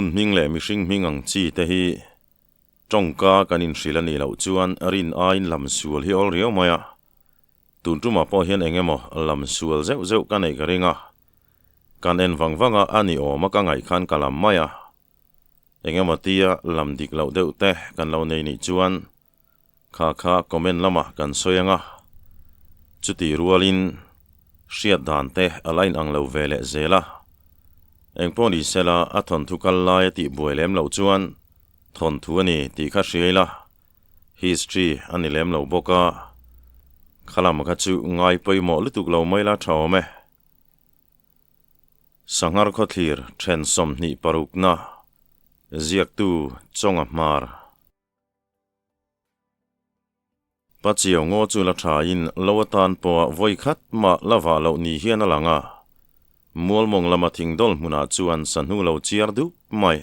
mun ming le mi hring ming ang chi te hi tongka kanin hrilani lo chuan rin ain lam sual hi ol rio maya tun tuma po hian engemaw lam sual zeu zeu ka nei ka ringa kan en wangwanga ani awma ka ngai khan kalam maya engemaw tia lam dik lo deuh te kan lo nei ni chuan kha comment lama kan soyanga chuti rualin hriat dan te alain ang lo vele zela engponi sela a thon thu kal lai ti buailem lo chuan thon thu ani ti kha hriaila history ani lem lo boka khalam kha chu ngai poimo lutuk lo maila thawme sangar kho thlir then som ni parukna ziak tu chonga mar pachiaw ngo chu la thain lowatan po voi khat ma lawa lo ni hian alanga mualmong lama thingdol hmuna chuan sanhu lo chiar du mai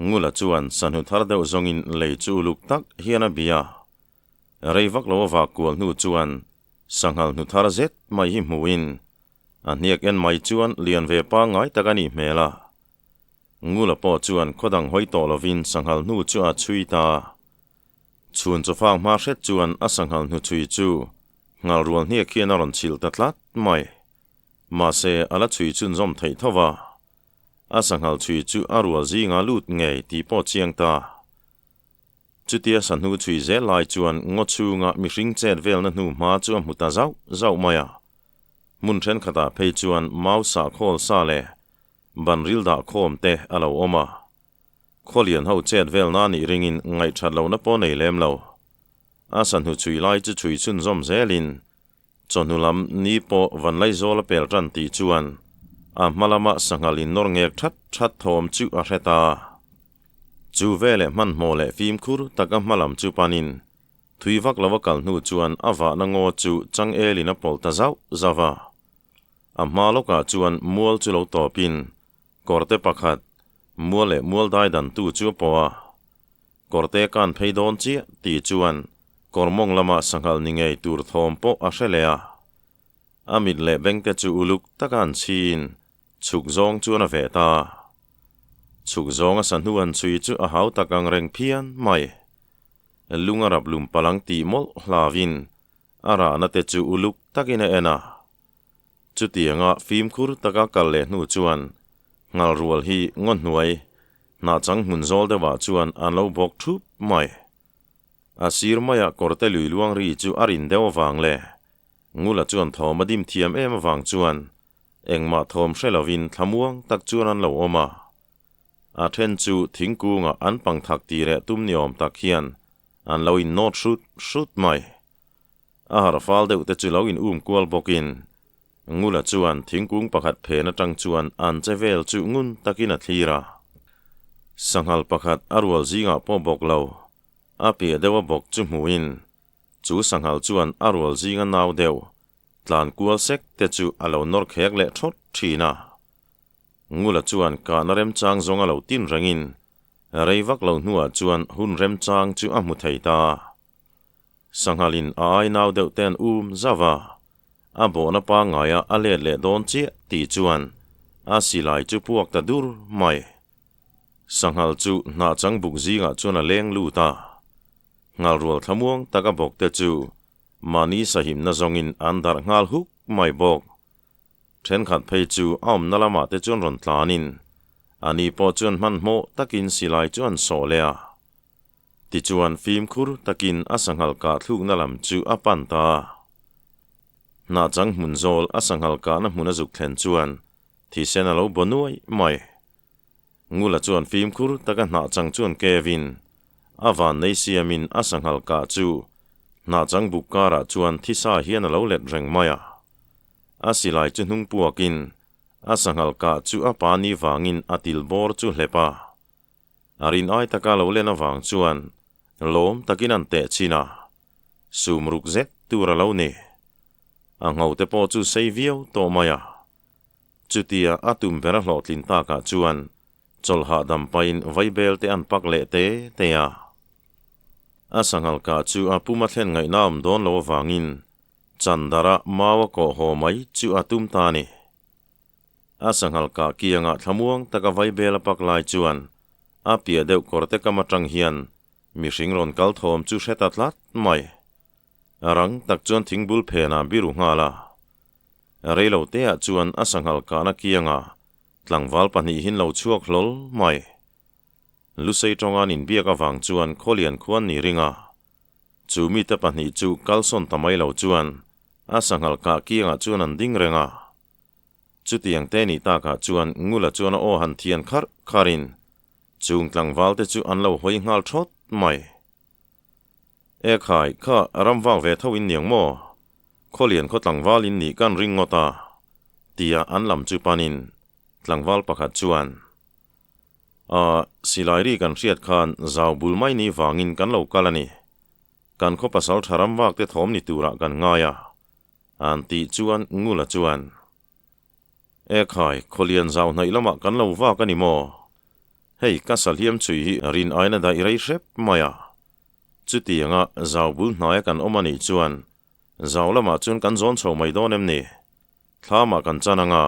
ngula chuan sanhu thar deuh zongin lei chu luk tak hian a bia reivak lo wa kual nu chuan sanghal nu thar zet mai hi hmuin aniak en mai chuan lian ve pa ngai takani hmela ngula po chuan khodang hoi to lovin sanghal nu chu a chuita chun chu fang ma hret chuan a sanghal nu chui chu ngal rual hnia khian a ron chil tatlat mai ma se ala chui chun zom thei thowa a sanghal chui chu a rual zinga lut ngei ti po chiang ta chutia sanhu chui ze lai chuan ngo chunga mi hring chet vel na hnu ma chu muta zau maya mun then khata phei chuan mau sa khol sa le banril da khom te alo oma kholian ho chet vel na ni ringin ngai that lo na po nei lem lo a sanhu chui lai chu chui chun zom zelin chonulam ni po vanlai zol pel tran ti chuan a malama sangalin nor ngek that thom chu a hreta chu vele man mole fim khur taka malam chu panin thuiwak lawakal nu chuan awa na ngo chu chang elina polta zawa a maloka chuan mual chu lo topin korte pakhat muale mual dai dan tu chu powa korte kan pheidon chi ti chuan kormong lama sanghal ningei tur thom po a hrelea amit le bengte chu uluk takan chin chuk zong chu na veta chuk zong a sanhu an chui chu a hau takang reng phian mai lunga rap lum palang ti mol hlavin ara na te chu uluk takina ena chutianga film khur taka kalle nu chuan ngal rual hi ngon hnuai na chang mun zol dewa chuan an lo bok thup mai asir maya korte lui luang ri chu arin dewa wang le ngula chuan thoma dim thiam em wang chuan engma thom hrelovin thamuang tak chuan an lo oma a then chu thingkunga an pang thak ti re tum niom tak hian an lo in not shoot mai a har fal deuh te chu lo in kual bokin ngula chuan thingkung pakhat phena tang chuan an chevel chu ngun takina thira sanghal pakhat arwal zinga po bok lo api dewa bok chu hmuin chu sanghal chuan arwal zinga naw deuh tlan kual sek te chu alo nor khek le thot thina ngula chuan ka narem chang zonga lo tin rangin reivak lo hnuah chuan hun rem chang chu a hmu thei ta sanghalin ai naw deuh ten zawa a bona pa ngaya a let le don chi ti chuan a silai chu puak ta dur mai sanghal chu na chang buk zinga chuan a leng lu ta ngal rual thamuang taka bok te chu mani sahim na zongin andar ngal huk mai bok then khat phei chu am nalama te chuan ron tlanin ani po chuan man mo takin silai chuan solea ti chuan film khur takin a sanghal ka thluk na lam chu a pan ta na chang mun zol a sanghal ka na hmuna zuk thlen chuan thi sen alo bonuai mai ngula chuan film khur taka na chang chuan Kevin avan nei siamin a sanghal ka chu na chang bukara chuan thisa hian alo let reng maya a silai chu hnung puakin a sanghal ka chu a pani wangin atil bor chu hlepa arin ai taka lo lena wang chuan lom takin an te china sumruk zet tura lo ni ang ngau te po chu seivio to maya chutia atum pera hlotlin ta ka chuan cholha dampain vaibel te an pak le te ya a sanghal ka chu a puma thlen ngai nam don lo wangin chandara mawa ko ho mai chu atum ta ni asang halka kianga thamuang taka vai bela paklai chuan apia deuh korte kamatang hian mihring ron kal thawm chu hretatlat mai arang tak chuan thingbul phena biru ngala reilo te a chuan asang halka na kianga tlangwal pahnih hin lo chuak hlol mai lusei tongan in biak awang chuan kholian khuan ni ringa chumi te pahnih chu kalson tamai lo chuan asang halka kianga chuan an ding renga chutiang te ni taka chuan ngula chuan o han thian kharin chung tlangwal te chu an lo hoi ngal thot mai e khai kha ramwang ve tho in niang mo kholian kho tlangwal in ni kan ring ngota tia an lam chu panin tlangwal pakhat chuan silairi kan riat khan zau bul mai ni wangin kan lo kalani kan kho pasal tharam wak te thom ni tura kan ngaya an ti chuan ngula chuan e khai kholian zau nei lama kan lo wa kan ni mo hei ka salhiam chui hi rin aina dai rei rep maya chutianga zau bul hnai kan omani chuan zau lama chun kan zon chho mai don em ni thlama kan chananga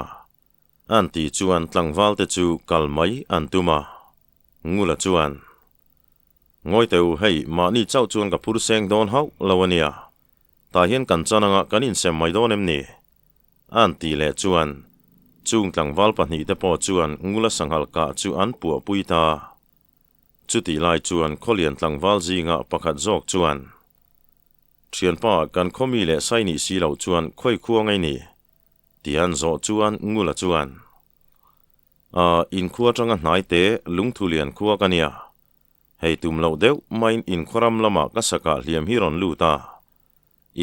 an ti chuan tlangwal te chu kalmai an tuma ngula chuan ngoi teu hei ma ni chau chuan ka phur seng don hau lawania ta hian kan chananga kanin sem mai don em ni an ti le chuan chung tlangwal pahnih te pawh chuan ngula sanghalka chu an puah puita chuti lai chuan kholian tlangwal zinga pakhat zawk chuan thianpa kan khomi le saini si lo chuan khoi khuangai ni tian zo chuan ngula chuan in khuwa tanga hnai te lungthulian khuwa kania hei tum lo deuh main in khoram lama ka saka hliam hi ron luta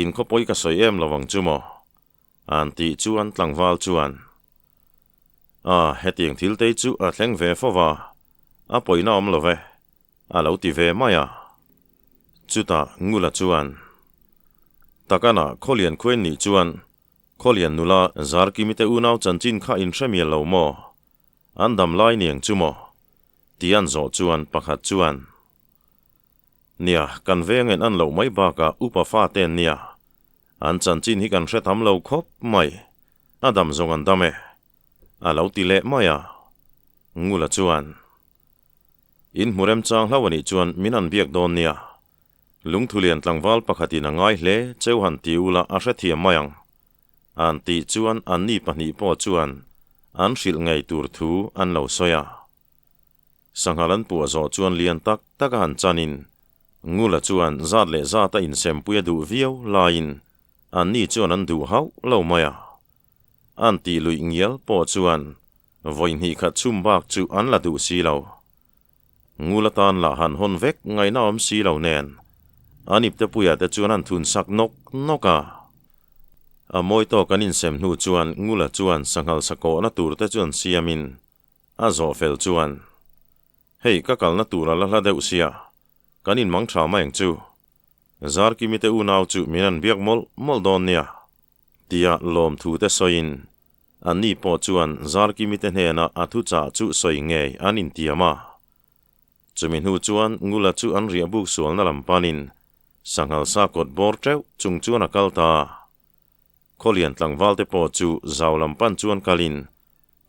in kho poi ka soi em lawang chumo an ti chuan tlangwal chuan hetiang thil te chu a thleng ve fowa a poina om love a lo ti ve maya chuta ngula chuan takana kholian khuen ni chuan kholian nula zarki mite unau chanchin kha in hremial lo mo an dam lai niang chumo tian zo chuan pakhat chuan nia kan vengen an lo mai ba ka upa fa ten nia an chanchin hi kan hretam lo khop mai adam zong an dame a lo ti le maya ngula chuan in murem chang hlawani chuan min an biak don nia lungthulian tlangwal pakhatin angai hle cheuhan tiula a hre thiam mayang an ti chuan an ni pahnih pawh chuan an hrilh ngei tur thu an lo soya sanghalan puwa zo chuan lian tak taka han chanin ngula chuan zat le zata in sem puya du viau lain an ni chuan an du hau lo maya an ti lui ngial pawh chuan voin hi khat chum bak chu an la du si lo ngula tan la han hon vek ngai na om si lo nen anip te puya te chuan an thun sak noka a moi to kanin sem hnu chuan ngula chuan sanghal sako na tur te chuan siamin a zo fel chuan hei ka kal na tur la deuh sia kanin mang tha mai chu zar ki mi te u nau chu minan biak mol don nia tia lom thu te soin an ni po chuan zar ki mi te hena a thu cha chu soi nge anin tiama chumin hu chuan ngula chu an ria buk sual na lampanin sanghal sa kot bor treu chung chuan a kalta kholian tlangwal te pawh chu zau lampan chuan kalin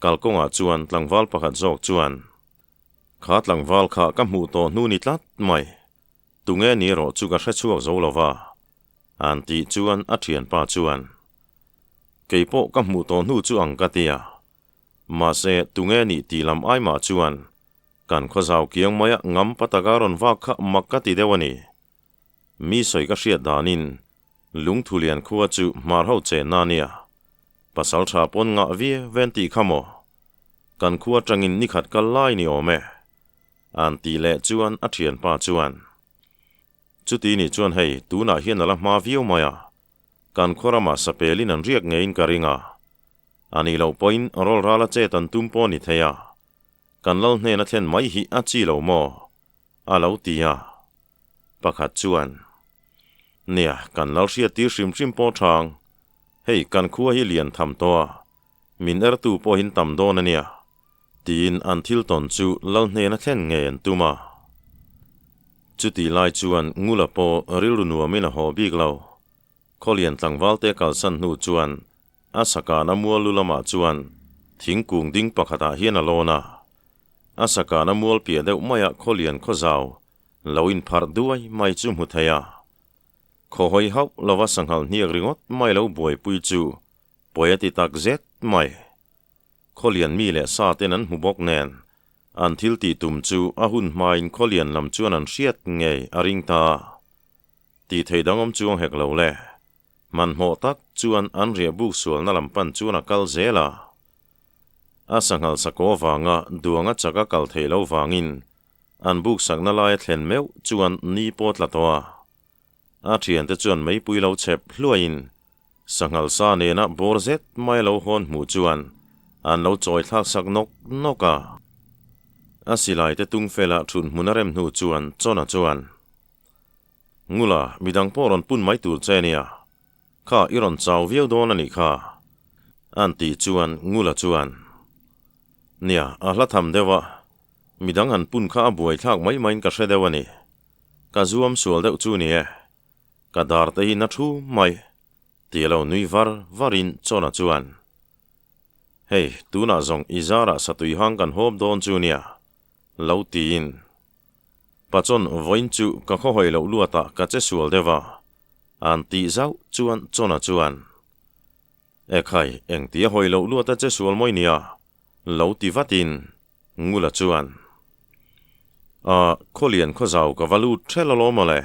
kalkonga chuan tlangwal pakhat zawk chuan kha tlangwal kha ka hmu to hnu ni tlat mai tunge ni ro chu ka hre chuak zo lova an ti chuan a thian pa chuan keipo ka hmu to hnu chu ang ka tia ma se tunge ni ti lam ai ma chuan kan kho zau kiang maya ngam patagaron wa kha makka ti dewani mi soi ka hriat danin lungthulian khuwa chu mar ho che na nia pasal tha pon nga vie venti khamo kan khuwa tangin ni khat kal lai ni ome an ti le chuan a thian pa chuan chuti ni chuan hei tu na hian ala ma viu maya kan khorama sapelin an riak ngein karinga ani lo point rol rala che tan tumpo ni theya kan lal hne na thlen mai hi a chi lo mo a lo tia pakhat chuan nia kan lal hria tir hrim po thang hei kan khuwa hi lian tham to min er tu po hin tam don ania tin an thil ton chu lal hne na thlen nge an tuma chuti lai chuan ngula po rilru nuamina ho bik lo kholian tlangwal te kalsan hnu chuan asaka na mualulama chuan thing kung ding pakhata hian alona asaka na mual pia deuh maya kholian khozau loin phar duai mai chu mu thaya kho hoi hau lova sanghal niak ringot mai lo boi pui chu poeti tak zet mai kholian mi le sa ten an hubok nen an thil ti tum chu ahun main kholian lam chuan an hriat ngei aring ta ti theidangom chuang hek lo le man mo tak chuan an ria buk sual na lampan chuan a kal zela asanghal sakowanga duanga chaka kal theilo wangin an buk sakna lai thlen meu chuan ni pot la towa a thian te chuan mei pui lo chep hluain sanghal sa ne na borzet mai lo hon mu chuan an lo choi thak sak nok noka asilai te tung fela thun munarem nu chuan chona chuan ngula midang poron pun mai tur chenia kha iron chaw viau don ani kha an ti chuan ngula chuan nia a hla tham dewa midang an pun kha buai thak mai main ka hredewani ka zuam sual deuh chu ni e ka dar te hi na thu mai tielo nui varin chona chuan hei tuna zong izara satui hang kan hop don chu nia lo tin pachon voin chu ka kho hoi lo luata ka che sual dewa an ti zau chuan chona chuan e khai eng ti hoi lo luata che sual moi nia lo ti vatin ngula chuan a kholian khozau ka valu thela lo male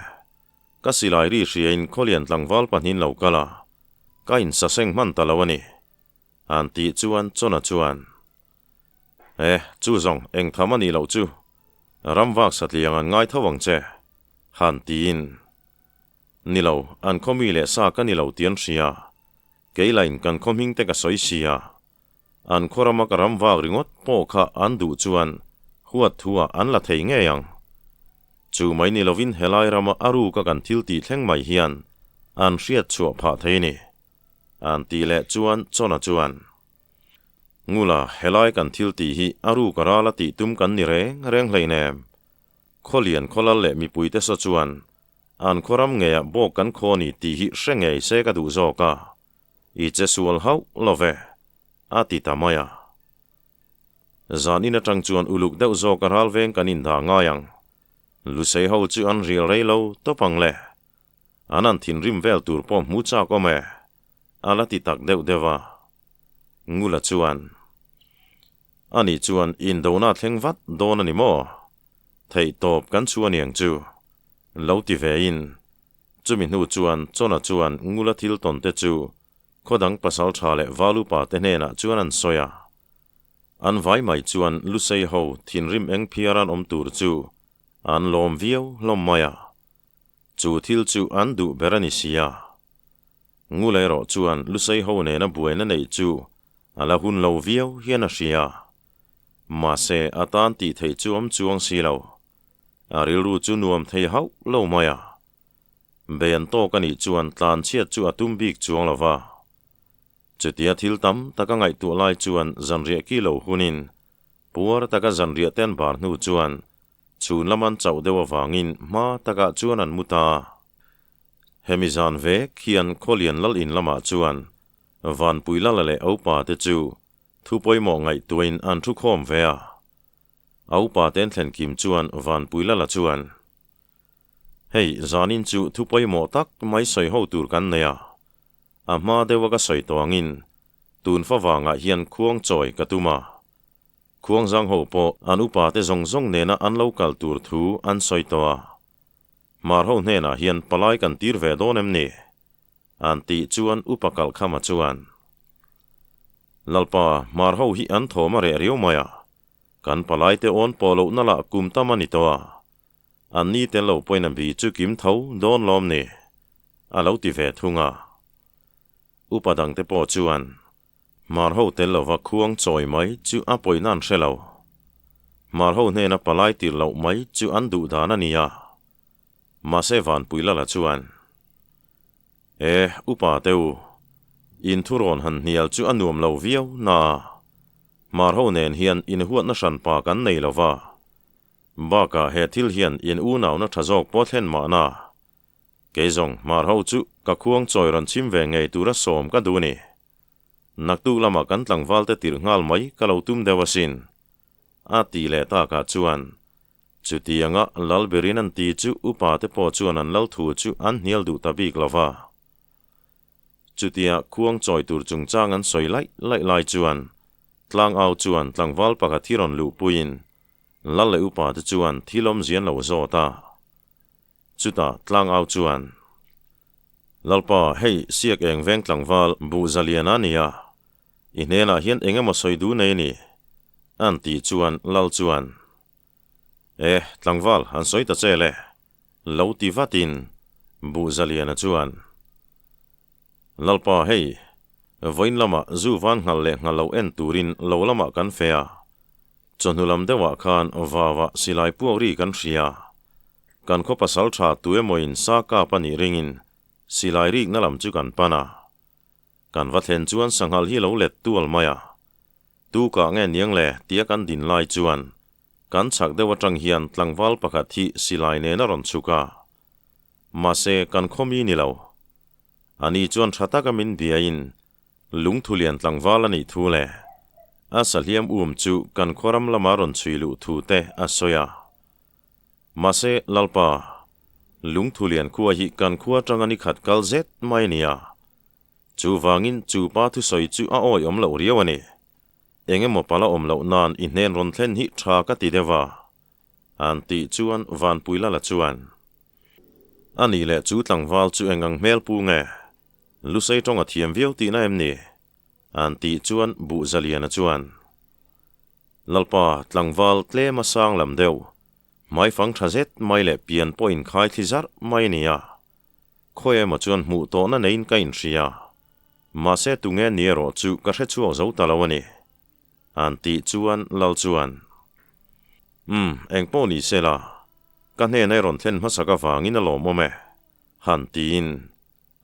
ka silai ri hriain kholian tlangwal panin lo kala ka in sa seng man talawani an ti chuan chona chuan chu zong eng thamani lo chu ramwak satliang an ngai thawang che han tin nilo an khomi le sa ka nilo tian hria keilain kan khoming te ka soisia an khorama ka ramwak ringot po kha an du chuan huat thua an la thei nge yang chu mai ni lovin helai rama aru ka kan thil ti thleng mai hian an hriat chua pha theini an ti le chuan chona chuan ngula helai kan thil ti hi aru karala ti tum kan ni reng hleinem kholian kholal le mi puite so chuan an khoram ngeya bok kan khoni ti hi hrengei se ka du zoka I che sual hau love ati tamaya zanina tang chuan uluk deuh zoka ral veng kanin da ngayang lu sei ho chu an rial reilo topang le anan thin rim vel tur pom mu cha ko me ala ti tak deuh dewa ngula chuan ani chuan in dona thlengvat don ani mo thei top kan chuan yang chu lo ti ve in chumi nu chuan chona chuan ngula thil ton te chu khodang pasal thale valu pa te hena chuan an soya an vai mai chuan lu sei ho thin rim eng phiaran om tur chu an lom viau lom maya chu thil chu an du berani sia ngulai ro chuan lu sei ho ne na buena nei chu ala hun lo viau hian a sia ma se atan ti thei chuam chuang si lo aril ru chu nuam thei hau lo maya ben to kani chuan tlan chiat chu atum bik chuang lova chutia thil tam taka ngai tu lai chuan zanria ki lo hunin puar taka zanria ten bar nu chuan chun laman chau dewa wangin ma taka chuan an muta hemizan ve khian kholian lal in lama chuan van puila le opa te chu thu poimo ngai tuin an thu khom vea opa ten thlen kim chuan van puila la chuan hei zanin chu thu poimo tak mai soi ho tur kan neya ama dewa ka soi toangin tun fa wanga hian khuang choi katuma khuang jang ho po an upa te zong ne na an local tur thu an soi toa mar ho ne na hian palai kan tir ve donem ni an ti chuan upakal khama chuan lalpa mar ho hi an thoma re riu maya kan palai te on polo nala kum tamani toa an ni te lo poina bi chu kim tho don lom ni a lo ti ve thunga upadang te po chuan mar ho te lo wa khuang choi mai chu a poinan hrelo mar ho ne na palai tir lo mai chu an du dana nia ma se van puila la chuan upa teu in thuron han hial chu anuam lo viau na mar ho nen hian in huat na san pa kan nei lova baka he thil hian in u naw na thazok pothen ma na keizong mar ho chu ka khuang choi ran chim ve ngei tura som ka du ni nak tu lama kan tlangwal te tir ngal mai kalau tum dewasin ati le ta ka chuan chutianga lalberin an ti chu upa te po chuan an lal thu chu an hnial du tabik lova chutia khuang choi tur chung chang an soi lai chuan tlang au chuan tlangwal pakhat thiron lu puin lal le upa te chuan thilom zian lo zo ta chuta tlang au chuan lalpa hei siak eng veng tlangwal bu zaliana nia inena hian engemaw soi du nei ni an ti chuan lal chuan tlangwal an soi ta chele lo ti vatin bu zaliana chuan lalpa hei voin lama zu van ngal le ngalo en turin lo lama kan fea chonhulam dewa khan wawa silai puari kan ria kan kho pasal tha tue moin sa ka pani ringin silai rik nalam chu kan pana kan vathen chuan sanghal hi lo let tual maya tu ka nge niang le tia kan din lai chuan kan chak dewa tang hian tlangwal pakhat hi silai ne na ron chuka mase kan khomi ni lo ani chuan thata ka min biain lungthulian tlangwal ani thu le asaliam chu kan khoram lama ron chuilu thu te asoya mase lalpa lungthulian khuwa hi kan khuwa tangani khat kal zet mai nia chu wangin chu pa thu soi chu a oi om lo riawani engemaw pala om lo nan I hnen ron thlen hi tha ka ti dewa an ti chuan van puila la chuan ani le chu tlangwal chu engang mel pu nge lusei tonga thiam viau ti na em ni an ti chuan bu zaliana chuan lalpa tlangwal tle ma sang lam deu mai fang thazet mai le pian point khai thizar mai nia khoe ma chuan mu to na nein kain ria ma se tunge niero chu ka hre chu zo talawani an ti chuan lal chuan engpo ni sela ka hne nei ron thlen ma saka wangin a lom ome han tin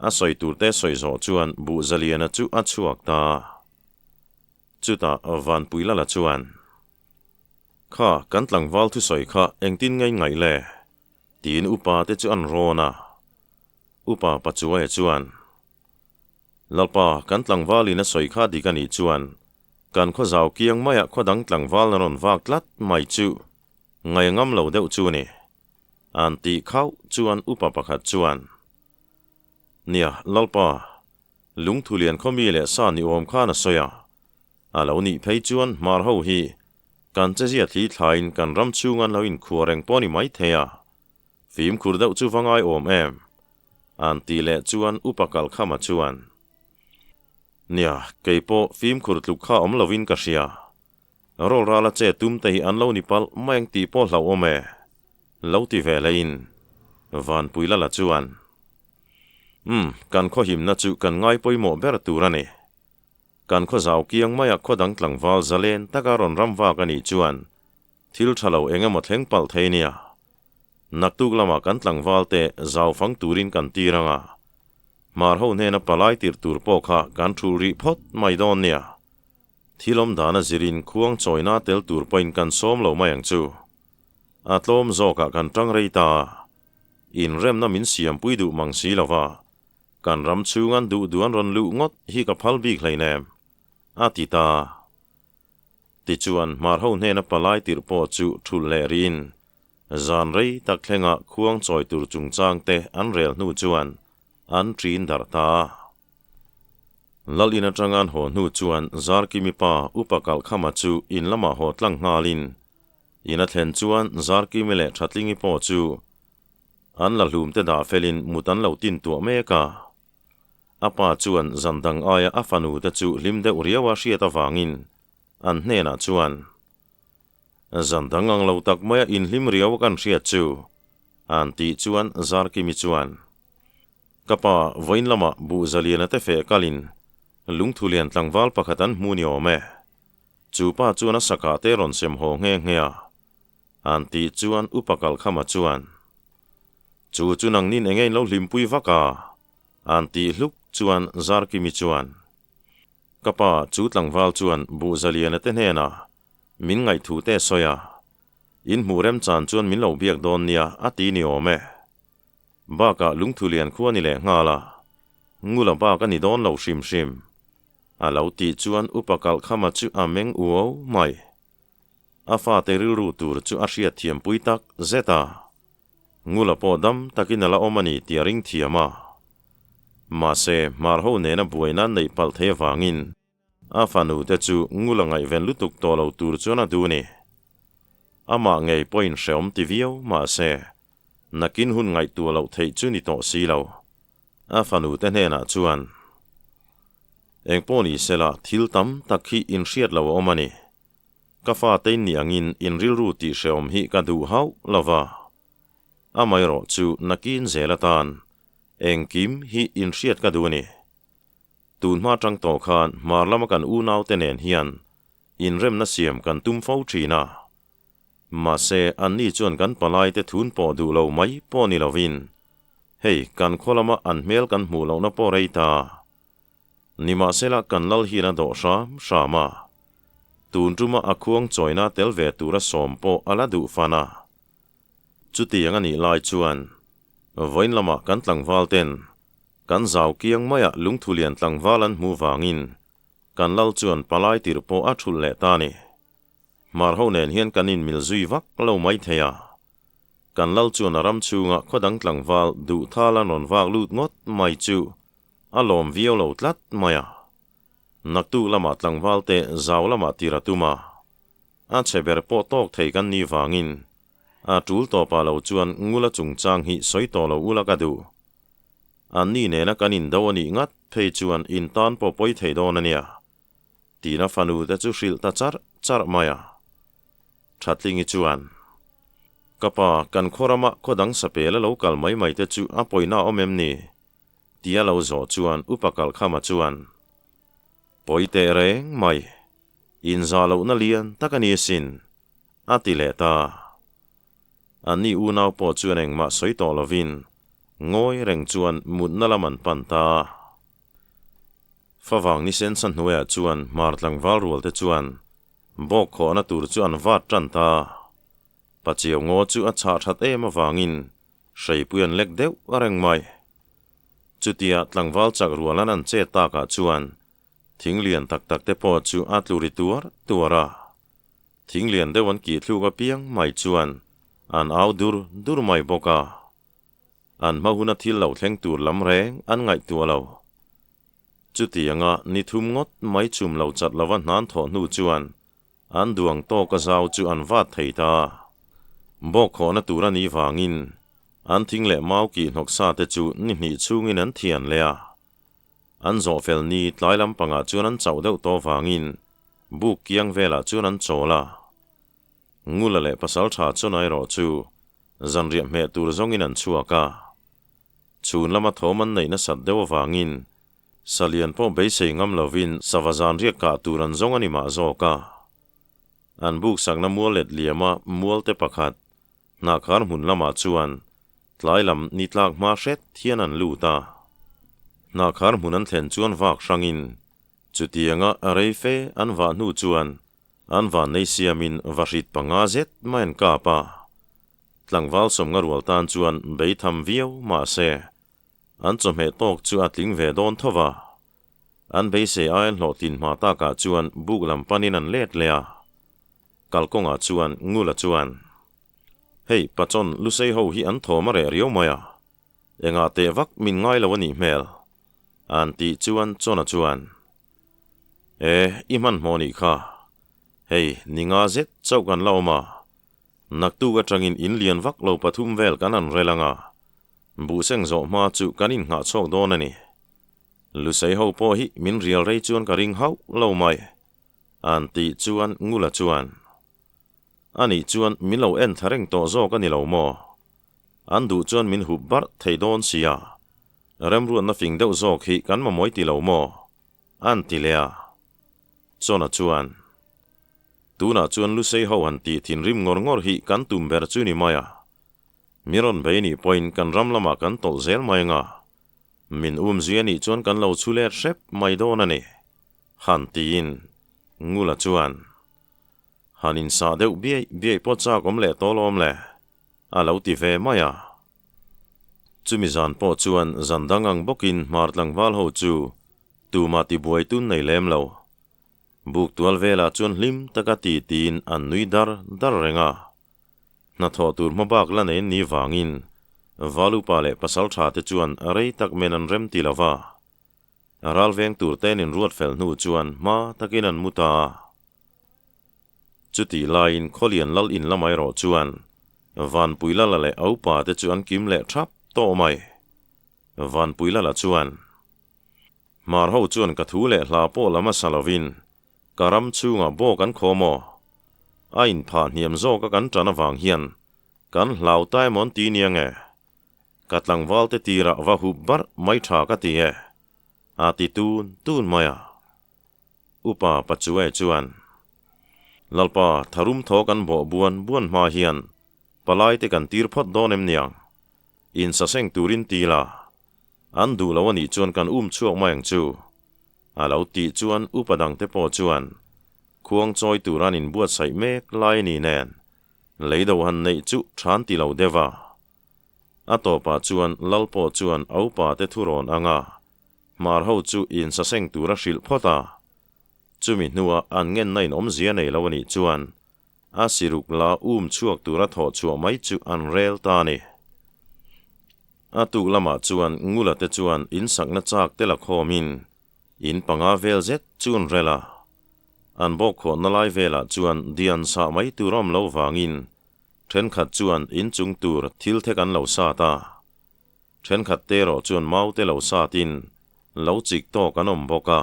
a soi tur te soi zo chuan bu zaliana chu a chuak ta chuta van puila la chuan kha kan tlangwal thu soi kha engtin ngai le tin upa te chu an rona upa pachuwa e chuan lalpa kan tlangwal ina soi kha dikani chuan kan kho zau kiang maya khodang tlangwal na ron wak tlat mai chu ngai ngam lo deuh chu ni an ti khau chuan upa pakhat chuan nia lalpa lungthulian khomi le sa ni om kha na soya alo ni phei chuan mar ho hi kan che zia thi thlain kan ram chungan lo in khuareng poni mai theya phim khur deuh chu wangai om em an ti le chuan upakal khama chuan nia keipo phim khur tluk kha om lovin ka ria rol rala che tum te hi an lo ni pal maeng ti po hlau ome lo ti ve lein van puila la chuan kan kho him na chu kan ngai poimo ber turani kan kho zau kiang maya khodang tlangwal zalen takaron ramwa kani chuan thil thalo engemaw thleng pal theinia naktuk lama kan tlangwal te zau fang turin kan tiranga mar ho hne na palai tir tur po kha kan thul ri phot mai don nia thilom dana zirin khuang choina tel tur point kan som lo mayang chu atlom zo ka kan tang reita in rem na min siam puidu mangsi lova kan ram chungan du duan ron lu ngot hi ka phal bik hleinem atita ti chuan mar ho hne na palai tir po chu thul le rin zan rei tak thlenga khuang choi tur chung chang te an rel nu chuan an trin dar ta lalina changan ho nu chuan zar ki mi pa upakal khama chu in lama ho tlang ngalin ina thlen chuan zar ki mi le thatlingi po chu an la hlum te da felin mutan lo tin tu me ka apa chuan zandang aya afanu te chu limde uriawa hriata wangin an hne na chuan zandang ang lo tak maya in hlim riaw kan hriat chu an ti chuan zar ki mi chuan kapa voin lama bu zaliana te fe kalin lungthulian tlangwal pakhatan hmuni ome chu pa chuan a saka te ron sem ho nge ngea an ti chuan upakal khama chuan chu chunang nin engei lo hlimpui waka an ti hluk chuan zar ki mi chuan kapa chu tlangwal chuan bu zaliana te hena min ngai thu te soya in hmurem chan chuan min lo biak don nia ati ni ome baka lungthulian khuani le ngala ngula baka ni don lo shim alo ti chuan upakal khama chu ameng uo mai afa te ru tur chu asia thiam puitak zeta ngula podam takinala omani tiaring thiama ma se marho ne na buina nei pal the wangin afanu te chu ngula ngai ven lutuk tolo tur chona duni ama ngei point seom tivio ma se nakin hun ngai tu lo thei chu ni to si lo afanu te ne na chuan engponi sela thil tam takhi in riat lo omani kafa te ni angin in ril ru ti seom hi ka du hau lova amai ro chu nakin zelatan engkim hi in riat ka du ni tun ma tang to khan marlama kan u nau te nen hian in rem na siam kan tum fo thina ma se an ni chuan kan palai te thun po du lo mai po ni lovin hei kan kholama an mel kan mu lo na po reita nima sela kan lal hi na do shama tun tuma akhuang choina telve tura sompo ala du fana chuti anga ni lai chuan voin lama kan tlangwal ten kan zau kiang maya lungthulian tlangwalan mu wangin kan lal chuan palai tir po a thul le ta ni mar ho nen hian kanin mil zui vak lo mai theya kan lal chuan aram chunga khodang tlangwal du thala non wak lut ngot mai chu alom vio lo tlat maya naktu lama tlangwal te zau lama tiratuma a cheber po tok thei kan ni wangin a tul to pa lo chuan ngula chungchang hi soi to lo ula ka du an ni ne na kanin dawani ngat phei chuan in tan po poi thei don ania tina fanu te chu hril ta char maya thatlingi chuan kapa kan khorama khodang sapela lo kal mai te chu a poina omem ni tia lo zo chuan upakal khama chuan poite reng mai in za lo na lian takani sin atileta ani unau po chuan engma soi to lovin ngoi reng chuan mut na laman panta fawang ni sen san hnuaya chuan martlang wal rual te chuan bok kho na tur chuan wat tanta pachiaw ngo chu a cha that em awangin sei puan lek deuh areng mai chutia tlangwal chak rualan an che ta ka chuan thinglian tak te po chu atluri tuara thinglian dewan ki thluga piang mai chuan an dur mai boka an mahuna thil lo thleng tur lam reng an ngai tu lo chuti anga ni thum ngot mai chum lo chat lawan nan tho nu chuan an duang to ka zau chu an wat thei ta bok kho na tura ni wangin an thingle mau ki noksa te chu ni hni chungin an thian le a an zo fel ni tlailam panga chuan an chau deuh to wangin buk kiang vela chuan an chola ngula le pasal tha chonai ro chu zanriam me tur zongin an chuaka chun lama thoman nei na sat dewa wangin salian po beisei ngam lovin savazan riak ka turan zongani ma zoka an buk sakna mualet liama mualte pakhat na khar mun lama chuan tlailam ni tlak ma hret thian an luta na khar mun an thlen chuan wak rangin chutianga areife an wa nu chuan an wa nei siamin varit panga zet main ka pa tlangwal somnga rualtan chuan beitham viau ma se an chome tok chu atling ve don thowa an beise ain hlotin ma ta ka chuan buklam panin an let lea kalkonga chuan ngula chuan hei pachon lusei ho hi an thoma re rio maya enga te vak min ngai lawani mel an ti chuan chona chuan iman moni kha hei ninga zet chaukan lauma naktu ga trangin in lian vak lo pathum vel kanan relanga bu seng zo ma chu kanin nga chok donani lusei ho po hi min rial rei chuan ka ring hau lo mai an ti chuan ngula chuan ani chuan min lo en thareng to zo ka ni lo mo an du chuan min hu bar thei don sia rem ruan na fing deuh zo khi kan ma moi ti lo mo an ti lea chona chuan tuna chuan lusei ho an ti thin rim ngor hi kan tum ber chu ni maya miron beini point kan ramlama kan tol zel mai nga min ziani chuan kan lo chule rep mai don ani han tin ngula chuan hanin sa deuh biai po cha kom le tolom le alo ti ve maya chumi zan po chuan zandangang bokin martlang wal ho chu tu ma ti buai tun nei lem lo buk tual vela chuan hlim taka ti tin an nui dar renga na tho tur mabak la nei ni wangin valu pale pasal tha te chuan rei tak men an rem ti lawa ral veng tur ten in ruat fel nu chuan ma takin an muta chuti lain kholian lal in lamai ro chuan van puila la le au pa te chuan kim le thap to mai van puila la chuan mar ho chuan ka thu le hla po lama salovin karam chunga bo kan khomo ain pha niam zo ka kan trana wang hian kan hlau tai mon ti niange katlang walte tira wa hubbar mai tha ka ti e ati tun maya upa pachue chuan lalpa tharum tho kan bo buan ma hian palai te kan tir phot donem niang in sa seng turin tila an du lawani chuan kan chuak mayang chu alo ti chuan upadang te po chuan khuang choi turan in buat sai mek lai ni nen leido han nei chu than ti lo dewa atopa chuan lalpo chuan aupa te thuron anga mar ho chu in sa seng tura hril phota chumi nuwa an ngen nain om zia nei lawani chuan asiruk la chuak tura tho chu mai chu an rel ta ni atu lama chuan ngula te chuan in sakna chak te la khomin in panga vel zet chun rela an bok kho na lai vela chuan dian sa mai turam lo wangin then khat chuan in chung tur thil the kan lo sa ta then khat te ro chuan mau te lo sa tin lo chik to kanom boka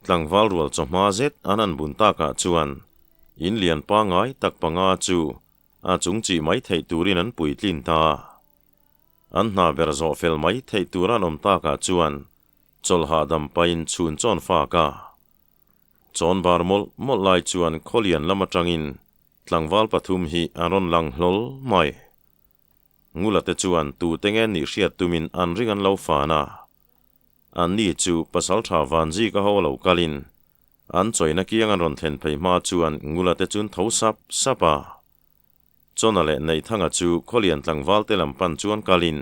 tlangwal rual choma zet anan bun ta ka chuan in lian pa ngai tak panga chu a chung chi mai thei turin an puitlin ta an na ber zo fel mai thei turan om ta ka chuan chol ha dam pain chun chon fa ka chon bar mol lai chuan kholian lama tangin tlangwal pathum hi aron lang hlol mai ngula te chuan tu tengen ni hriat tumin an ringan lo fa na an ni chu pasal tha vanji ka ho lo kalin an choina kiang an ron thlen phei ma chuan ngula te chun tho sapa chonale nei thanga chu kholian tlangwal te lampan chuan kalin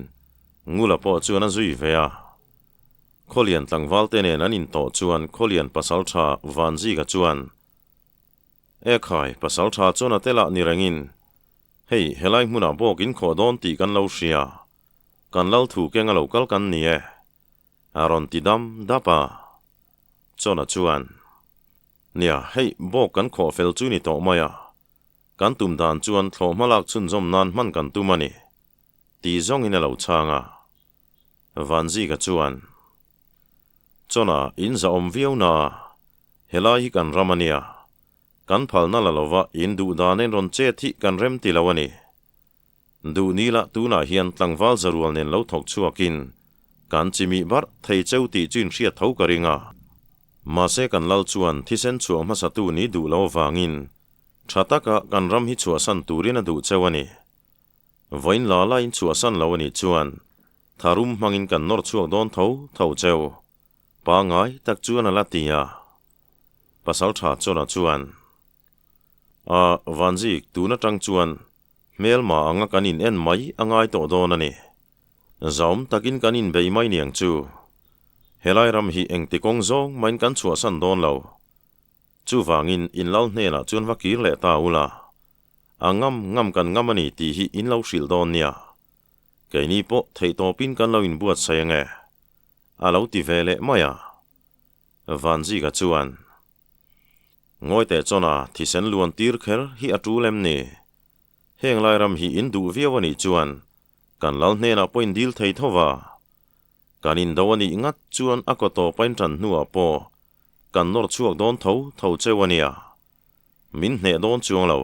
ngula po chuan a zui vea kholian tlangwal te nen anin to chuan kholian pasal tha vanji ka chuan khai pasal tha chona tela ni rangin hei helai hmuna bokin khodon ti kan lo hria kan lal thu kenga lo kal kan ni e aron ti dam dapa chona chuan nia hei bok kan kho fel chu ni to maya kan tum dan chuan thlo malak chun zom nan man kan tumani ti zong in lo changa vanji ka chuan chona in za om viona helai hi kan ramania kan phalna la lova in du danen ron che thi kan rem ti lawani du nila tuna hian tlangwal zarual nen lo thok chuakin kan chimi bar thei cheu ti chin hria tho karinga ma se kan lal chuan thisen chu ma sa tu ni du lo wangin thataka kan ram hi chua san turin a du chewani voin la la in chua san lawani chuan tharum mangin kan nor chuak don tho cheu pa ngai tak chuan ala tia pasal tha chona chuan vanji tuna tang chuan mel ma anga kanin en mai angai to don ani zom takin kanin bei mai niang chu helai ram hi engti kong zong main kan chua san don lo chu wangin in lal hne la chuan vakir le ta ula ngam kan ngamani ti hi in lo hril don nia keini po thei to pin kan lo in buat sayange alo ti vele maya vanji ka chuan ngoi te chona thisen luan tir kher hi atu lem ni heng lai ram hi in du viawani chuan kan lal hne na point dil thei thowa kanin dawani ngat chuan akoto pain tran nuwa po kan nor chuak don tho chewania min hne don chuang lo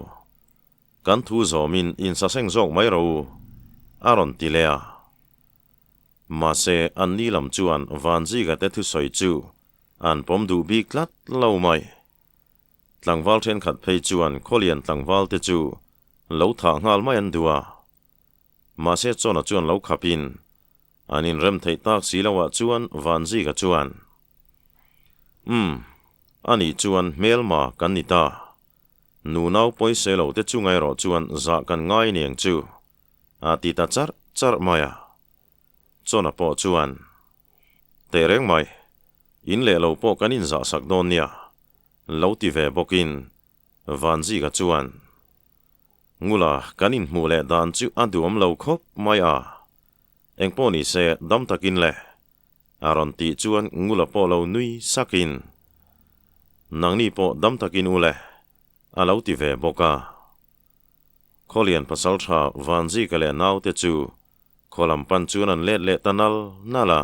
kan thu zo min in sa seng zok mai ro aron tilea ma se an ni lam chuan vanji ga te thu soi chu an pom du bi klat lo mai tlangwal then khat phei chuan kholian tlangwal te chu lo tha ngal mai an duwa ma se chona chuan lo khapin anin rem thei tak silawa chuan vanji ga chuan ani chuan mel ma kan ni ta nu nau poi se lo te chu ngai ro chuan za kan ngai niang chu ati ta char maya chona po chuan te reng mai in le lo po kanin za sak don nia lo ti ve bokin vanzi ka chuan ngula kanin mu le dan chu aduam lo khop mai a engpo ni se dam takin le aron ti chuan ngula po lo nui sakin nang ni po dam takin ule a lo ti ve boka kholian pasal tha vanzi ka le nau te chu kholam pan chuan an le tanal nala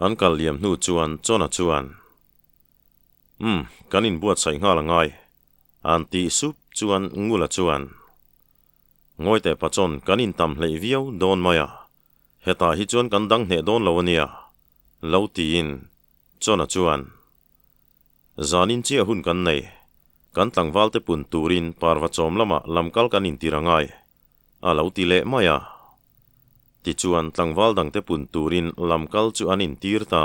an kal liam nu chuan chona chuan kanin buat sai nga la ngai an ti sup chuan ngula chuan ngoi te pachon kanin tam hlei viau don maya heta hi chuan kan dang hne don lo ania lo ti in chona chuan zanin chia hun kan nei kan tlangwal te pun turin parwa chom lama lamkal kanin tirangai a lo ti le maya ti chuan tlangwal dang te pun turin lamkal chu anin tir ta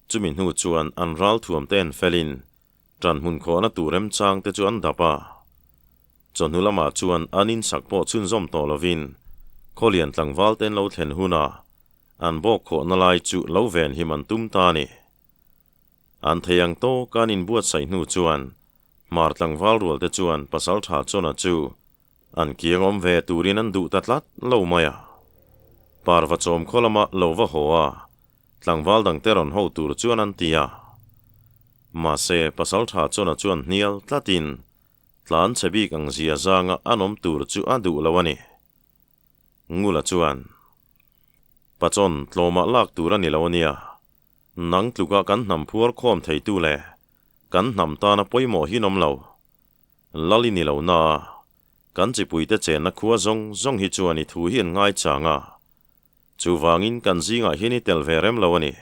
chumin hu chuan an ral thuam ten felin tran hun khona turem chang te chuan dapa chon hulama chuan anin sakpo chun zom to lovin kholian tlangwal ten lo thlen huna an bok kho na lai chu lo ven himan tum ta ni an theyang to kanin buat sai nu chuan mar tlangwal rual te chuan pasal tha chona chu an kiangom ve turin an du tatlat lo maya parwa chom kholama lo va hoa tlangwal dang teron ho tur chuan an tia ma se pasal tha chona chuan hnial tlatin tlan chebi kang zia zanga anom tur chu adu lawani ngula chuan pachon tloma lak turani lawania nang tluka kan nam phuar khom thei tu le kan nam ta na poimo hi nom lo lali ni lo na kan chi puite chen na khuwa zong hi chuani thu hian ngai changa chu wangin kan zinga hini tel verem lawani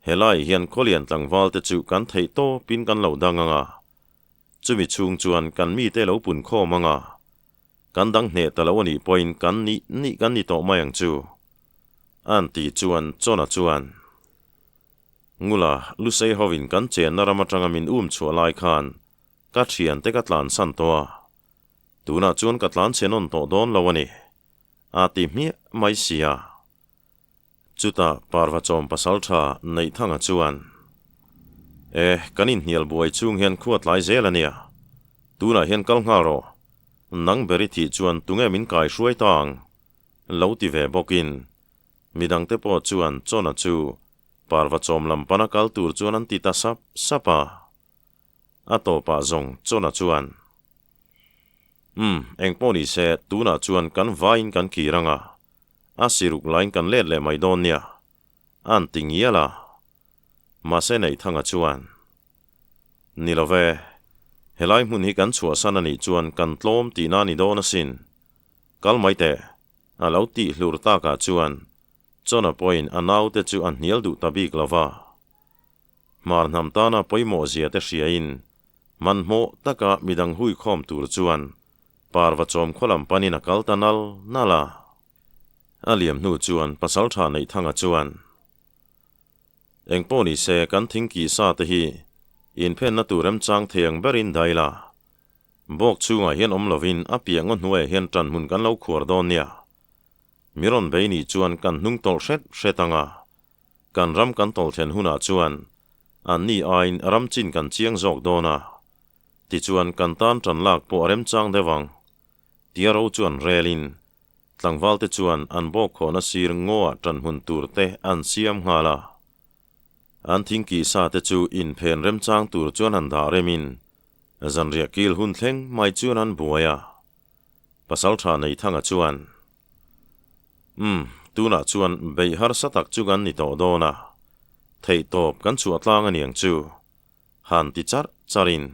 helai hian kholian tlangwal te chu kan thei to pin kan lo danganga chumi chung chuan kan mi te lo pun kho manga kan dang hne talawani point kan ni kan ni to mayang chu an ti chuan chona chuan ngula lusei hovin kan chen narama tangamin chua lai khan ka thian te katlan san toa tuna chuan katlan chenon to don lawani ati mi mai sia chuta parwa chom pasal tha nei thanga chuan kanin hial buai chung hian khuat lai zelania tuna hian kal nga ro nang beri thi chuan tunge min kai hruai tang lo ti ve bokin midang te po chuan chona chu parwa chom lam pana kal tur chuan an ti ta sapa ato pa zong chona chuan engpo ni se tuna chuan kan vain kan kiranga asiruk lain kan let le mai don nia an tingiala ma se nei thanga chuan nilove helai mun hi kan chua sanani chuan kan tlom ti na ni don asin kal mai te alo ti hlur ta ka chuan chona point anau te chu an hnial du tabik lova mar nam ta na poimo zia te hriain man mo taka midang hui khom tur chuan parwa chom kholam panina kaltanal nala aliam nu chuan pasal tha nei thanga chuan engpo ni se kan thingki sa te hi in phen na turem chang theng berin daila bok chunga hian omlovin apiang on hnuai hian tran mun kan lo khuar don nia miron beini chuan kan hnung tol hretanga kan ram kan tol then huna chuan an ni ain ram chin kan chiang zok dona ti chuan kan tan tran lak po rem chang dewang tiaro chuan relin tlangwal te chuan an bok khona sir ngoa tran hun tur te an siam ngala an thingki sa te chu in phen rem chang tur chuan an da remin zan ria kil hun thleng mai chuan an buaya pasal tha nei thanga chuan tuna chuan bei har satak chu gan ni to dona thei top kan chu atlang aniang chu han ti charin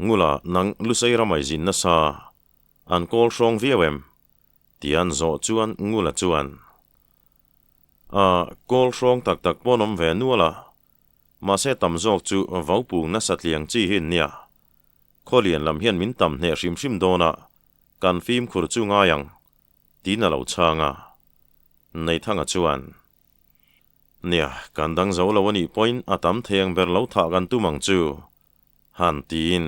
ngula nang lusei ramai jin na sa an kol rong viawem tian zo chuan ngula chuan kol rong tak ponom ve nuala ma se tam zok chu vaupung na satliang chi hin nia kholian lam hian min tam hne hrim dona kan fim khur chu nga yang tina lo changa nei thanga chuan nia kan dang zo lo ani point atam theng ber lo tha gan tu mang chu han tin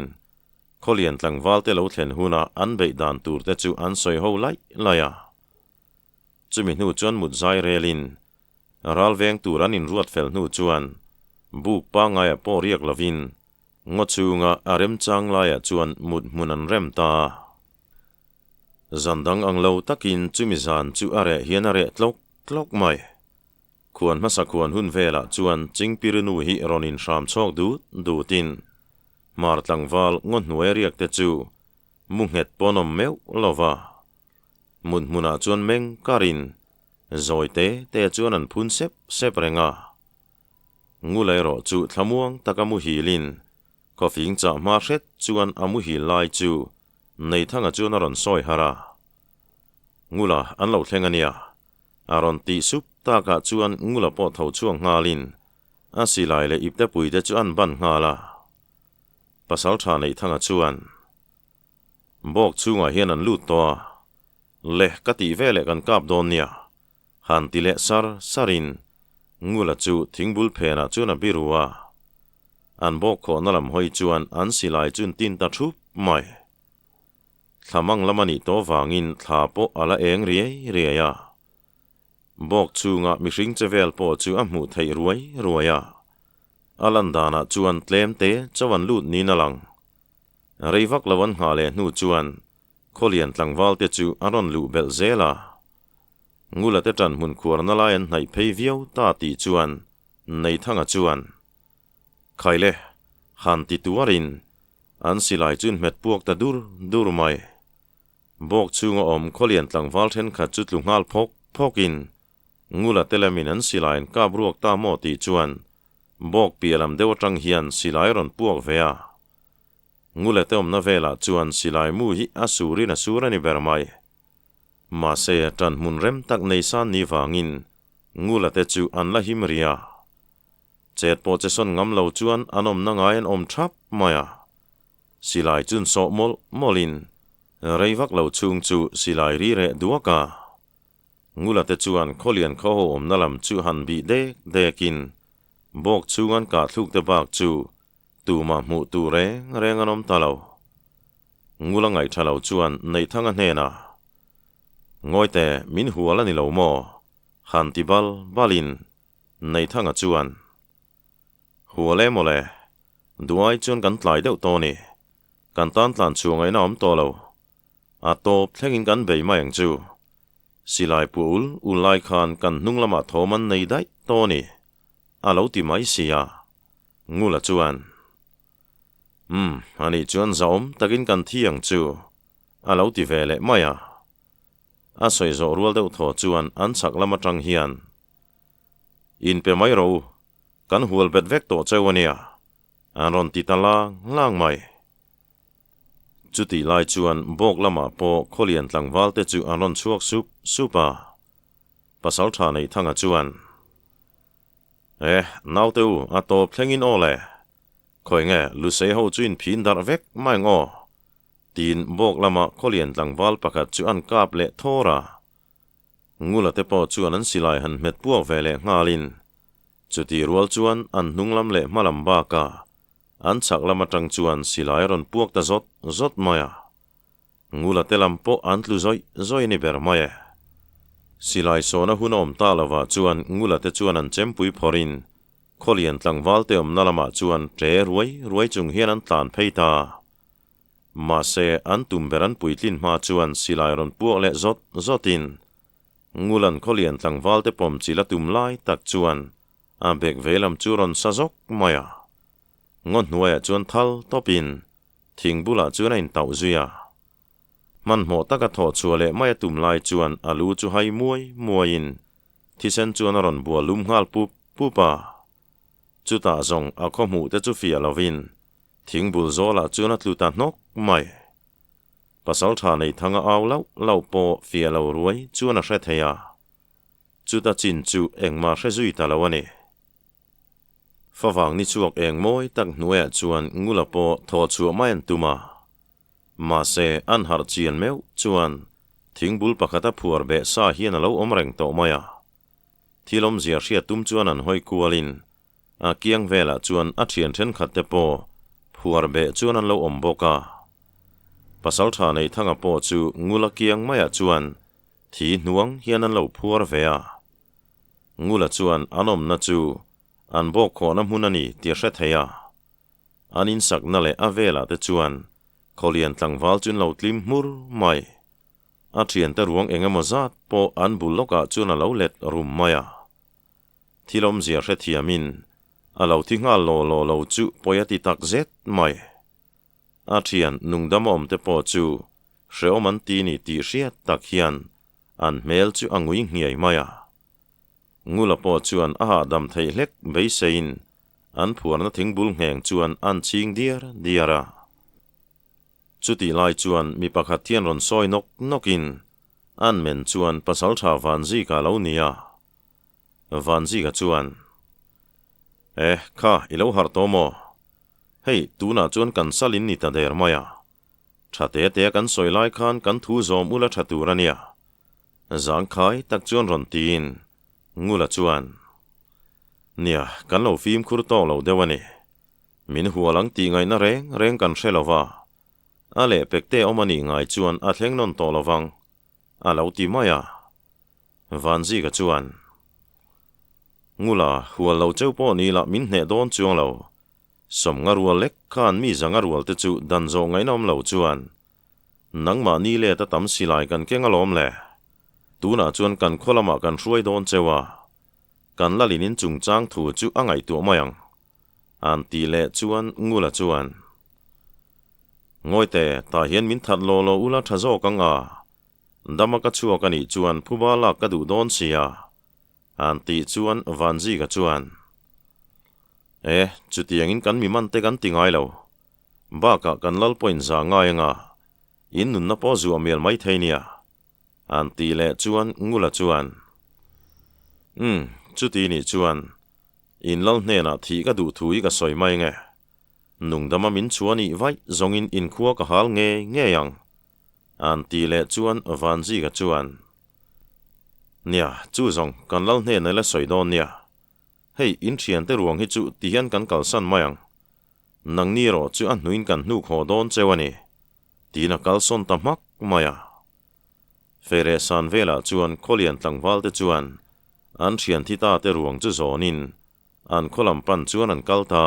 kholian tlangwal te lo thlen huna an bei dan tur te chu an soi ho lai laya chumi nu chuan mut zai relin ral veng turan in ruat fel nu chuan buk pa ngai a po riak lovin ngo chunga arem chang laia chuan mut munan rem ta zandang anglo takin chumizan chu are hian are tlok mai khuan masa khuan hun vela chuan chingpirnu hi ronin ram chok du tin mar tlangwal ngon hnuai riak te chu munghet ponom meu lova mun muna chuan meng karin zoite te chuan an phun sep renga ngulai ro chu thlamuang takamu hilin kofing cha ma hret chuan amu hi lai chu nei thanga chuan aron soi hara ngula an lo thlengania aron ti sup taka chuan ngula po tho chuang ngalin asilai le ipte puite chuan ban ngala pasal tha nei thanga chuan bok chunga hian an lut to le kati vele kan kap don nia han tile sarin ngula chu thingbul phena chuna birua an bok kho nalam hoi chuan an silai chun tin ta thup mai thamang lamani to wangin thla po ala eng riaya bok chunga mihring chevel po chu a hmu thei ruaya alandana chuan tlem te chawan lut ni na lang reivak lawan hale hnu chuan kholian tlangwal te chu aron lu bel zela ngula te tan mun khur na lain nai phei viau ta ti chuan nei thanga chuan khaile han ti tuarin an silai chun met puak ta dur mai bok chunga om kholian tlangwal then kha chutlung ngal phokin ngula telamin an silain ka bruak ta mo ti chuan bok pialam dewa tang hian silai ron puak vea ngula teom na vela chuan silai mu hi surani bermai ma se tan mun rem tak nei san ni wangin ngula te chu an la himria chet po che son ngam lo chuan anom na ngain om thap maya silai chun so molin reivak lo chung chu silai ri re duaka ngula te chuan kholian kho om nalam chu han bi dekin bok chungan ka thluk te bak chu tu ma mu tu reng anom talo ngula ngai thalo chuan nei thanga hena ngoite min huala ni lo mo han ti balin nei thanga chuan huale mole duai chuan kan tlai deuh to ni kan tan tlan chuangai na om to lo a top thlengin kan bei mai ang chu silai pul ulai khan kan nunglama thoman nei dai to ni alo ti mai sia ngula chuan ani chuan zaom takin kan thiang chu alo ti vele maya a soi zo rual deuh tho chuan an chak lama tang hian in pe mai ro kan hual bet vek to chewania an ron ti tala lang mai chuti lai chuan bok lama po kholian tlangwal te chu an ron chuak supa pasal tha nei thanga chuan nau teu a top thlengin ole khoi nge lu sei ho chuin phin dar vek mai ngo tin bok lama kholian tlangwal pakhat chu an kap le thora ngula te po chuan an silai han met puak vele ngalin chuti rual chuan an hnunglam le malam ba ka an chak lama tang chuan silai ron puak ta zot maya ngula telam po an tlu zoi ni ber maya silai sona hunom talawa chuan ngula te chuan an chempui phorin kholian tlangwal te om nalama chuan tre ruai chung hian an tlan pheita ma se an tumberan puitlin ma chuan silai ron puak le zotin ngulan kholian tlangwal te pom chila tumlai tak chuan a bek velam churon sajok maya ngon hnuaya chuan thal topin thingbula chuan in tau zuya man mo taka tho chuale maya tumlai chuan alu chu hai muain thisen chuan aron bua lum ngal pupa chuta zong a khomu te chu fia lovin thingbul zola chuan atluta nok mai pasal tha nei thanga aw lau po fia lo ruai chuan a hretheya chuta chin chu engma hrezui talawani fawang ni chuak eng moi tak hnuaya chuan ngula po tho chu mai an tuma ma se an har chian meu chuan thingbul pakhata phuar be sa hian alo omreng to maya thilom zia hria tum chuan an hoi kualin a kiang vela chuan a thian then khat te po phuar be chuan an lo om boka pasal tha nei thanga po chu ngula kiang maya chuan thi hnuang hian an lo phuar vea ngula chuan anom na chu an bo kho na munani tia hre theya anin sak na le avela te chuan kholian tlangwal chun lo tlim mur mai a thian ta ruang engemaw zat po an buloka chun a lo let rum maya thilom zia hre thiamin a lo thi nga lo chu poyati tak zet mai a thian nungdamom te po chu hreoman ti ni ti hriat tak hian an mel chu angui ngiai maya ngula po chuan a dam thei hlek beisein an phuarna thingbul ngheng chuan an ching diara chuti lai chuan mi pakhat thian ron soi nokin an men chuan pasal tha vanzi ka lo nia vanzi ka chuan kha ilo har tomo hei tuna chuan kan salin ni ta der maya thate te kan soi lai khan kan thu zom ula thaturania zang khai tak chuan ron tin ngula chuan nia kan lo fim khur to lo dewani min hualang ti ngai na reng kan hrelowa ale pekte omani ngai chuan a thleng non to lowang a lo ti maya vanzi ka chuan ngula hual lo cheu po ni la min hne don chuang lo som nga rual lek khan mi zanga rual te chu dan zo ngai nom lo chuan nangma ni le ta tam silai kan kengalom le tuna chuan kan kholama kan hruai don chewa kan lalinin chungchang thu chu angai tu mayang an ti le chuan ngula chuan ngoite ta hian min that lo ula thazo kanga damaka chuwa kani chuan phubala ka du don sia an ti chuan vanzi ka chuan chutiangin kan mi man te kan tingai lo baka kan lal point za ngai nga in nun na po zu amel mai theinia an ti le chuan ngula chuan chuti ni chuan in lal hne na thi ka du thui ka soi mai nge nungdama min chuani vai zongin in khuwa ka hal nge yang an ti le chuan vanzi ka chuan nia chu zong kan lal hne na la soi don nia hei in thian te ruang hi chu tian kan kalsan mayang nang ni ro chu an nuin kan nu kho don chewani tina kalson tamak maya fere san vela chuan kholian tlangwal te chuan an thian thita te ruang chu zonin an kholam pan chuan an kalta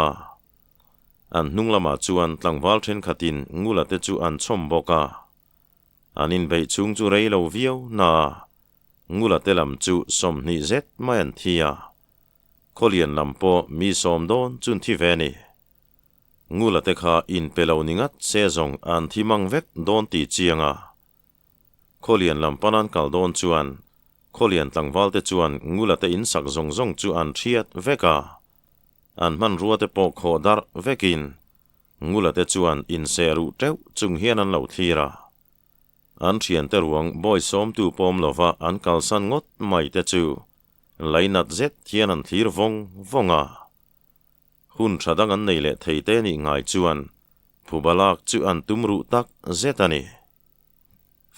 an hnunglama chuan tlangwal then khatin ngula te chu an chom boka anin bei chung chu reilo viau na ngula te lam chu som ni zet mai an thia kholian lampo mi som don chun thi veni ngula te kha in pelo ningat se zong an thimang vek don ti chianga kholian lampanan kal don chuan kholian tlangwal te chuan ngula te in sak zong chu an thiat veka an man ruwa te po kho dar vekin ngula te chuan in seru teu chung hian an lo thira an thian te ruang boy som tu pom lova an kalsan ngot mai te chu lainat zet hian an thlir vonga hun thadang an nei le theite ni ngai chuan phubalak chu an tumru tak zetani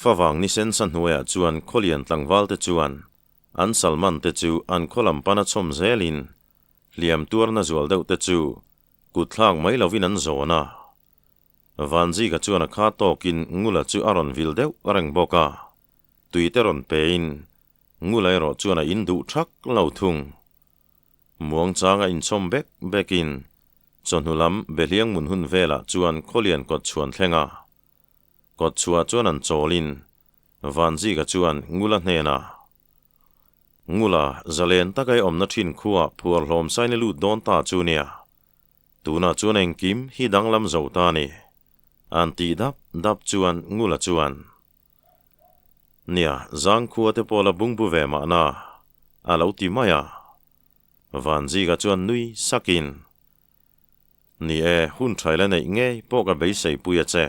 fawang ni sen san hnuaya chuan kholian tlangwal te chuan an salman te chu an kholam pana chom zelin liam tur na zual deuh te chu kuthlak mai lovin an zona vanzi ka chuan a kha tokin ngula chu aron vil deuh reng boka tuiteron pein ngulai ro chuan a in du thak lo thung muang changa in chom bekin chonhulam beliang mun hun vela chuan kholian kot chuan thlenga kot chua chuan an cholin vanzi ka chuan ngula hnena ngula zalen takai omna thin khuwa phuar hlom saini lu don ta chunia tuna chuan engkim hi danglam zota ni an ti dap chuan ngula chuan nia zang khuwa te pola bungbu ve ma na alo ti maya vanzi ka chuan nui sakin ni hun thaila nei nge poka beisei puya che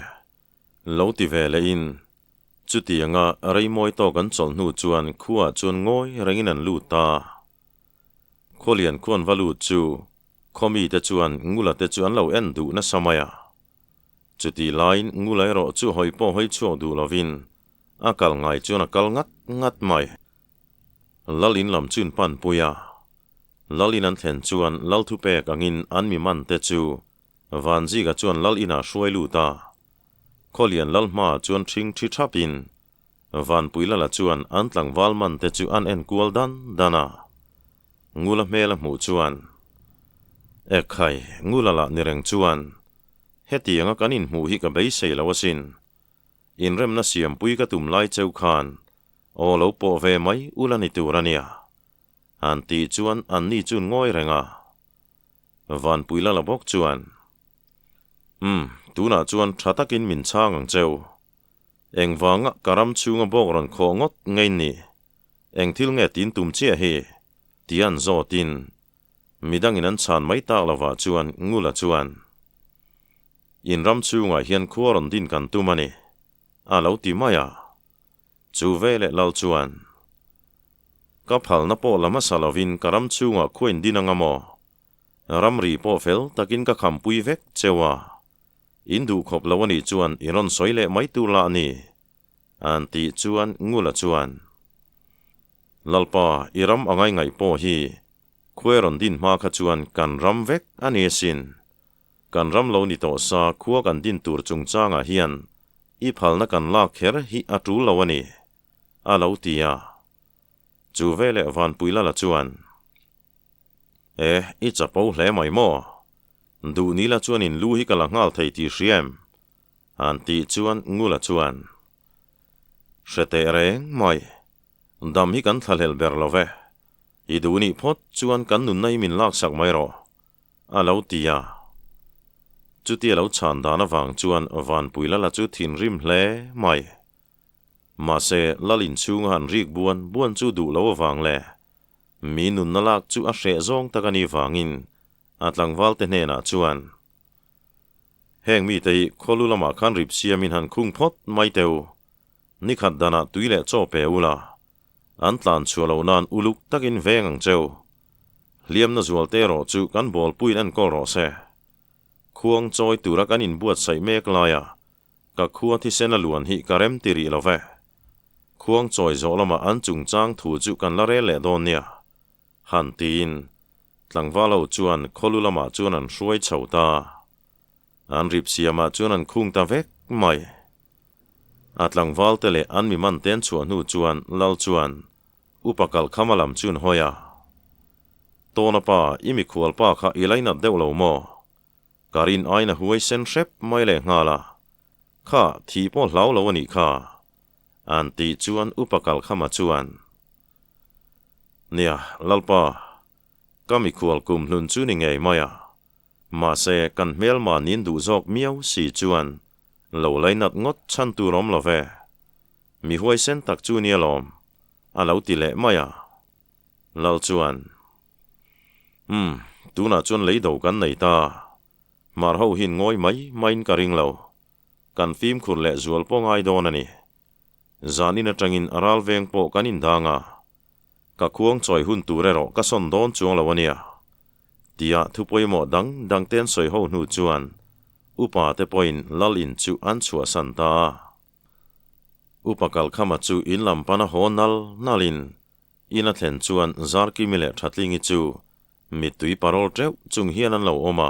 lo ti ve le in chuti anga reimoi to kan chol nu chuan khuwa chuan ngoi rengin an lu ta kholian khon valu chu khomi te chuan ngula te chuan lo en du na samaya chuti line ngulai ro chu hoi po hoi chu du lovin akal ngai chuan akal ngat mai lalin lam chun pan puya lalin an thlen chuan lal thu pek angin an mi man te chu vanzi ka chuan lal ina hruai lu ta kholian lal ma chuan thing thi thapin van puila la chuan an tlangwal man te chu an en kual dana ngula mela mu chuan khai ngula la nireng chuan heti anga kanin mu hi ka bei sei lawasin in rem na siam pui ka tum lai cheu khan o lo po ve mai ulani turania an ti chuan an ni chun ngoi renga van puila la bok chuan tuna chuan thatakin min chang ang cheu eng wanga karam chunga bok ron khongot ngei ni eng thil nge tin tum chia hi tian zo tin midang in an chan mai tak lawa chuan ngula chuan in ram chunga hian khuaron din kan tumani a lo ti maya chu vele lal chuan ka phal na po lama salovin karam chunga khuin dinanga mo ramri po fel takin ka khampui vek chewa indu khop lawani chuan iron soile mai tu la ni an ti chuan ngula chuan lalpa iram angai ngai po hi khueron din ma kha chuan kan ram vek ani sin kan ram lo ni to sa khuwa kan din tur chung changa hian i phalna kan la kher hi atu lawani a lo tia chu vele van puila la chuan i chapo hle mai mo du ni la chuan in lu hi kala ngal thei ti hriam an ti chuan ngula chuan hrete reng mai dam hi kan thalhel ber love i du ni phot chuan kan nun nei min lak sak mai ro a lo tia chu ti lo chan dana wang chuan van puila la chu thin rim hle mai ma se lalin chung han rik buan chu du lo wang le mi nun na lak chu a hre zong takani wangin atlang walte hna chuan heng mi tei kholulama khan rip siamin han khung phot mai teu nikhat dana tuile cho pe ula an tlan chualo nan uluk takin vengang cheu liam na zualte ro chu kan bol puin an kol ro se khuang choi tura kan in buat sai mek laya ka khuwa thi sena luan hi karem tiri love khuang choi zolama an chung chang thu chu kan la re le don nia han tin tlangwalo chuan kholulama chuan an hruai chhota an rip siama chuan an khung ta vek mai atlangwal tele an mi man ten chuan hu chuan lal chuan upakal khamalam chun hoya tona pa imi khual pa kha ilaina deulo mo karin aina huai sen rep mai le ngala kha thi po hlau lo ani kha an ti chuan upakal khama chuan nia lalpa kami khual kum hlun chu ni ngei maya ma se kan mel ma nin du zok miau si chuan lo lainat ngot chan tu rom love mi huai sen tak chu ni lom a lo ti le maya lal chuan tuna chuan lei do kan nei ta mar ho hin ngoi mai main ka ring lo kan phim khur le zual po ngai don ani zanin atangin aral veng po kanin danga ka khuang choi hun ture ro ka son don chuang lawania tia thupoi mo dang ten soi ho nu chuan upa te point lal in chu an chua santa upakal khama chu in lampana honal nalin ina thlen chuan zarki mile thatlingi chu mitui parol treu chung hian an lo oma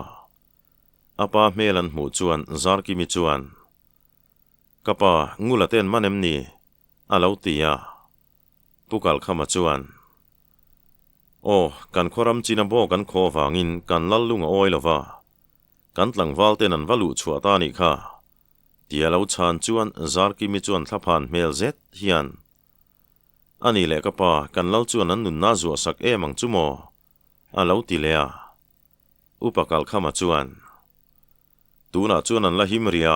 apa melan mu chuan zarki mi chuan kapa ngula ten manem ni alo tia pukal khama chuan kan khoram china bo kan kho wangin kan lallunga oilova kan tlangwal ten an valu chuata ni kha tialo chan chuan zarki mi chuan thlaphan mel zet hian ani le kapa kan lal chuan an nun na zuwa sak emang chumo alo tilea upakal khama chuan tuna chuan an la himria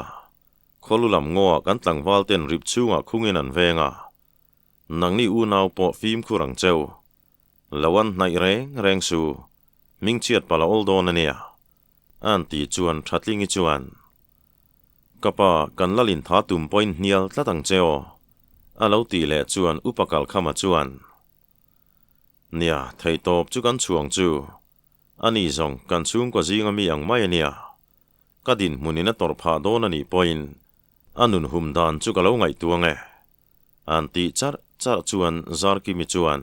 kholulam ngoa kan tlangwal ten rip chunga khungin an venga nangni u naw po phim khurang cheu lawan nai reng su mingchiat pala oldon ania an ti chuan thatlingi chuan kapa kan lalin tha tum point nial tlatang cheo alo ti le chuan upakal khama chuan nia thei top chu kan chuang chu ani zong kan chung ko zinga mi ang mai ania kadin munina torpha don ani point anun humdan chu kalo ngai tuange an ti char chuan zarki mi chuan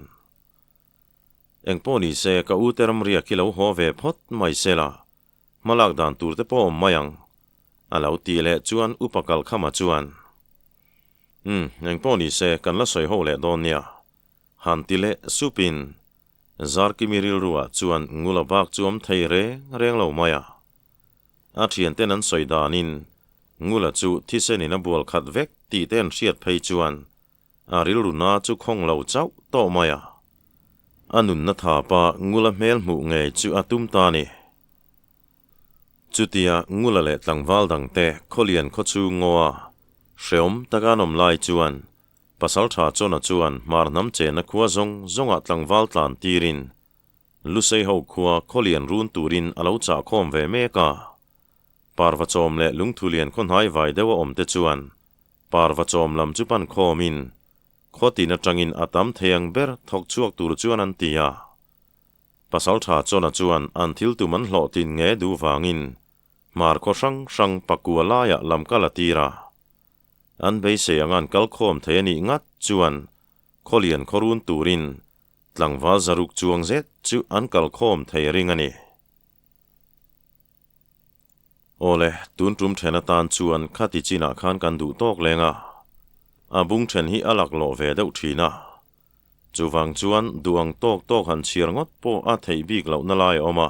engponi se ka uteram ria kilo hove phot mai sela malak dan turte po mayang alo ti le chuan upakal khama chuan engponi se kan la soi ho le don nia han ti le supin zar kimiril ruwa chuan ngula bak chuam thei reng lo maya a thian ten an soidanin ngula chu thisenin a bual khat vek ti ten hriat phei chuan a ril runa chu khong lo chau to maya anun na tha pa ngula mel mu nge chu atum ta ni chutia ngula le tlangwal dang te kholian kho chu ngoa hreom takanom lai chuan pasal tha chona chuan marnam che na khuwa zonga tlangwal tlan tirin lusei ho khuwa kholian run turin alo cha khom ve meka parwa chom le lungthulian khonhai vai dewa omte chuan parwa chom lam chupan khomin khotina tangin atam theyang ber thok chuak tur chuan an tia pasal tha chona chuan an thil tu man hlo tin nge du wangin mar kho sang pakua ya lam kala tira an bei se angan kal khom the ni ngat chuan kholian khorun turin tlangwal zaruk chuang zet chu an kal khom thei ring ani ole tun tum thena tan chuan khati china khan kan du tok lenga abung then hi alak lo ve deuh thina chuwang chuan duang tok han chiar ngot po a thei bik lo na lai oma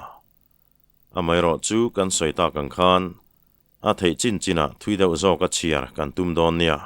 amai ro chu kan soita kan khan a thei chin china thui deuh zo ka chiar kan tum don nia